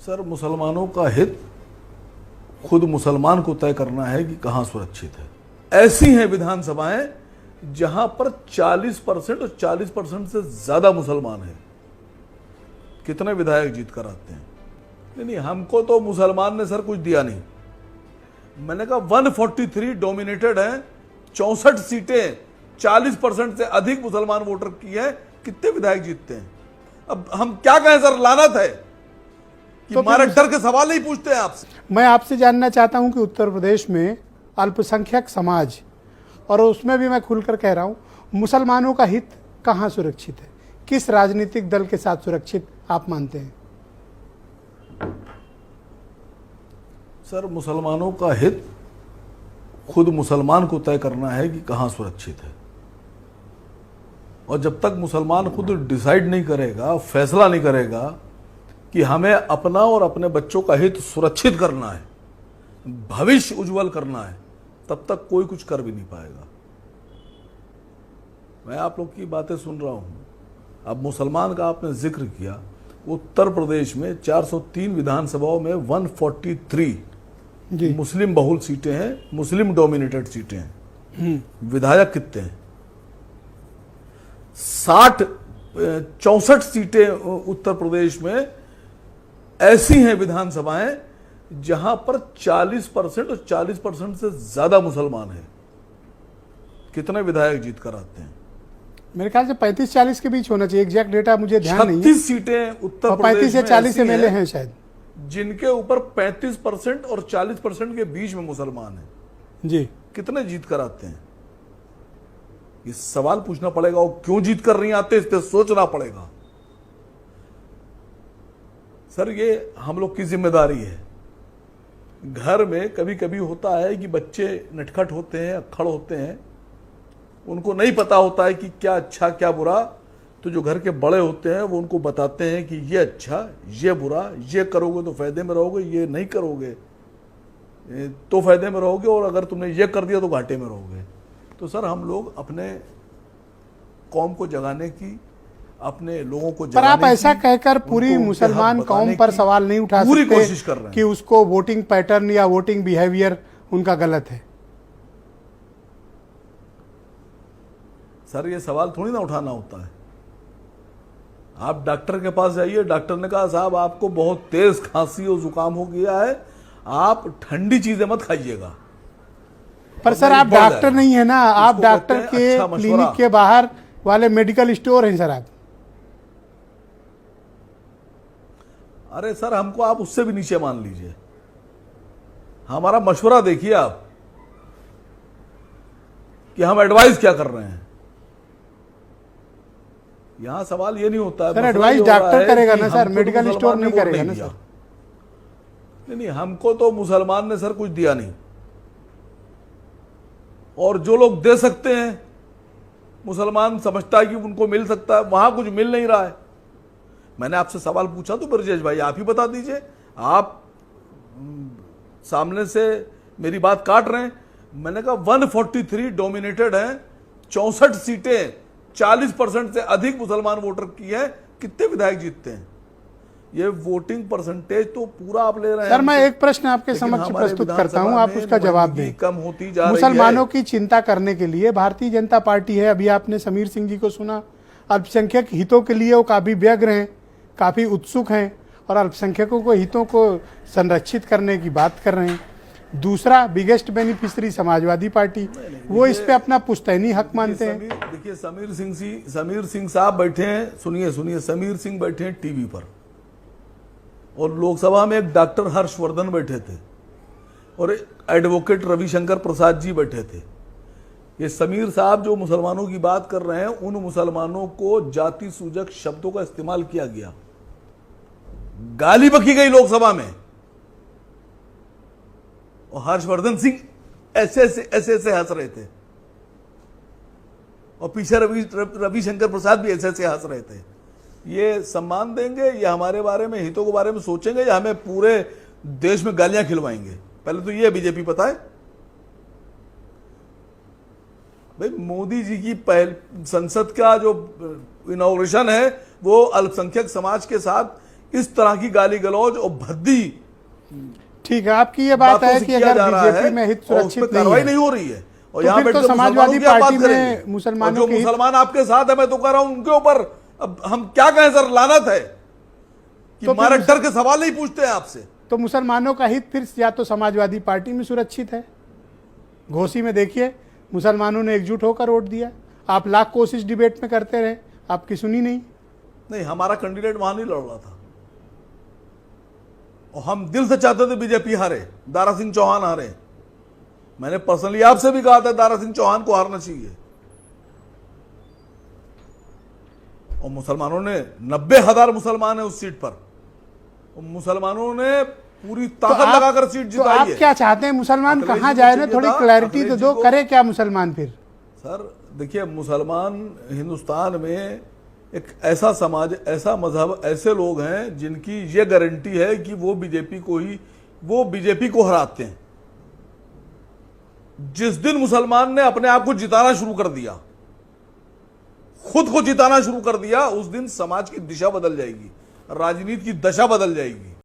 Sir, मुसलमानों का हित खुद मुसलमान को तय करना है कि कहां सुरक्षित है। ऐसी हैं विधानसभाएं जहां पर 40% और 40% से ज्यादा मुसलमान हैं। कितने विधायक जीत कर आते हैं? नहीं, हमको तो मुसलमान ने सर कुछ दिया नहीं। मैंने कहा 143 डोमिनेटेड है, 64 सीटें 40% से अधिक मुसलमान वोटर की है। कितने विधायक जीतते हैं? अब हम क्या कहें सर, लानत है कि तो हमारे डर के सवाल नहीं पूछते हैं आपसे। मैं आपसे जानना चाहता हूं कि उत्तर प्रदेश में अल्पसंख्यक समाज, और उसमें भी मैं खुलकर कह रहा हूं, मुसलमानों का हित कहां सुरक्षित है? किस राजनीतिक दल के साथ सुरक्षित आप मानते हैं? सर, मुसलमानों का हित खुद मुसलमान को तय करना है कि कहां सुरक्षित है। और जब तक मुसलमान खुद डिसाइड नहीं करेगा, फैसला नहीं करेगा कि हमें अपना और अपने बच्चों का हित सुरक्षित करना है, भविष्य उज्जवल करना है, तब तक कोई कुछ कर भी नहीं पाएगा। मैं आप लोग की बातें सुन रहा हूं। अब मुसलमान का आपने जिक्र किया, उत्तर प्रदेश में 403 विधानसभाओं में 143 मुस्लिम बहुल सीटें हैं, मुस्लिम डोमिनेटेड सीटें हैं। विधायक कितने हैं? 64 सीटें उत्तर प्रदेश में ऐसी हैं विधानसभाएं जहां पर 40% और 40% से ज्यादा मुसलमान हैं। कितने विधायक जीत कर आते हैं? मेरे ख्याल से 35-40 के बीच होना चाहिए। एग्जैक्ट डेटा मुझे ध्यान नहीं है। 36 सीटें उत्तर प्रदेश 35 से 40 एमएलए हैं शायद, जिनके ऊपर 35% और 40% के बीच में मुसलमान हैं। जी, कितने जीत कर आते हैं? ये सवाल पूछना पड़ेगा। और क्यों जीत कर नहीं आते, इस पर सोचना पड़ेगा। सर, ये हम लोग की जिम्मेदारी है। घर में कभी कभी होता है कि बच्चे नटखट होते हैं, अक्खड़ होते हैं, उनको नहीं पता होता है कि क्या अच्छा क्या बुरा। तो जो घर के बड़े होते हैं वो उनको बताते हैं कि ये अच्छा, ये बुरा, ये करोगे तो फायदे में रहोगे, ये नहीं करोगे तो फायदे में रहोगे, और अगर तुमने ये कर दिया तो घाटे में रहोगे। तो सर, हम लोग अपने कौम को जगाने की, अपने लोगों को पर आप ऐसा कहकर पूरी मुसलमान कौम पर सवाल नहीं उठा पूरी सकते कोशिश कर रहे हैं कि उसको वोटिंग पैटर्न या वोटिंग बिहेवियर उनका गलत है। सर, ये सवाल थोड़ी ना उठाना होता है। आप डॉक्टर के पास जाइए, डॉक्टर ने कहा साहब आपको बहुत तेज खांसी और जुकाम हो गया है, आप ठंडी चीजें मत खाइएगा। पर सर, आप डॉक्टर नहीं है ना, आप डॉक्टर के अच्छा क्लिनिक के बाहर वाले मेडिकल स्टोर हैं सर आप। अरे सर, हमको आप उससे भी नीचे मान लीजिए। हमारा मशवरा देखिए आप कि हम एडवाइस क्या कर रहे हैं। यहां सवाल ये नहीं होता है सर, एडवाइस डॉक्टर करेगा ना सर, मेडिकल स्टोर नहीं करेगा ना सर। नहीं, हमको तो मुसलमान ने सर कुछ दिया नहीं। और जो लोग दे सकते हैं, मुसलमान समझता है कि उनको मिल सकता है, वहां कुछ मिल नहीं रहा है। मैंने आपसे सवाल पूछा तो ब्रजेश भाई आप ही बता दीजिए। आप सामने से मेरी बात काट रहे हैं। मैंने कहा 143 डोमिनेटेड है, 64 सीटें 40% से अधिक मुसलमान वोटर की है। कितने विधायक जीतते हैं? ये वोटिंग परसेंटेज तो पूरा आप ले रहे हैं। सर, मैं एक प्रश्न आपके समक्ष प्रस्तुत करता हूं, आप उसका जवाब दें। कम होती जा रही है। मुसलमानों की चिंता करने के लिए भारतीय जनता पार्टी है। अभी आपने समीर सिंह जी को सुना, अल्पसंख्यक हितों के लिए वो काफी व्यग्र हैं, काफी उत्सुक हैं और अल्पसंख्यकों को हितों को संरक्षित करने की बात कर रहे हैं। दूसरा बिगेस्ट बेनिफिशियरी समाजवादी पार्टी, वो इस पे अपना पुश्तैनी हक मानते हैं। देखिए, समीर सिंह साहब बैठे हैं, सुनिए, समीर सिंह बैठे हैं टीवी पर, और लोकसभा में एक डॉक्टर हर्षवर्धन बैठे थे और एडवोकेट रविशंकर प्रसाद जी बैठे थे। ये समीर साहब जो मुसलमानों की बात कर रहे हैं, उन मुसलमानों को जाति सूचक शब्दों का इस्तेमाल किया गया, गाली बकी गई लोकसभा में, और हर्षवर्धन सिंह ऐसे हंस रहे थे, और पीछे रविशंकर प्रसाद भी ऐसे हंस रहे थे। ये सम्मान देंगे या हमारे बारे में, हितों के बारे में सोचेंगे, या हमें पूरे देश में गालियां खिलवाएंगे? पहले तो ये बीजेपी पता है भाई। मोदी जी की संसद का जो इनॉग्रेशन है वो अल्पसंख्यक समाज के साथ इस तरह की गाली गलौज और भद्दी ठीक है, आपकी ये बात बातों है से कि किया अगर जा रहा बीजेपी है में हित और उस पे सुरक्षित कार्रवाई नहीं नहीं है हो रही है, और तो यहाँ फिर तो बैठ के समाजवादी मुसलमानों की आप पार्टी बात में करेंगे। मुसलमानों और जो के हित- मुसलमान आपके साथ है, मैं तो कह रहा हूं उनके ऊपर अब हम क्या कहें सर, लानत है कि तो हमारे फिर डर के सवाल नहीं पूछते हैं आपसे। तो मुसलमानों का हित फिर या तो समाजवादी पार्टी में सुरक्षित है। घोसी में देखिए, मुसलमानों ने एकजुट होकर वोट दिया। आप लाख कोशिश डिबेट में करते रहे, आपकी सुनी नहीं। नहीं, हमारा कैंडिडेट वहां नहीं लड़ रहा था और हम दिल से चाहते थे बीजेपी हारे, दारा सिंह चौहान हारे। मैंने पर्सनली आपसे भी कहा था दारा सिंह चौहान को हारना चाहिए, और मुसलमानों ने 90,000 मुसलमान है उस सीट पर, और मुसलमानों ने पूरी ताकत लगाकर सीट तो जिताई आप है। क्या चाहते हैं, मुसलमान अखिलेश कहाँ जी को जाए ना, चाहिए थोड़ी था, क्लैरिटी अखिलेश तो जी दो, को- करे क्या मुसलमान फिर? सर देखिए, मुसलमान हिंदुस्तान में एक ऐसा समाज, ऐसा मजहब, ऐसे लोग हैं जिनकी ये गारंटी है कि वो बीजेपी को हराते हैं। जिस दिन मुसलमान ने अपने आप को जिताना शुरू कर दिया, खुद को जिताना शुरू कर दिया, उस दिन समाज की दिशा बदल जाएगी, राजनीति की दशा बदल जाएगी।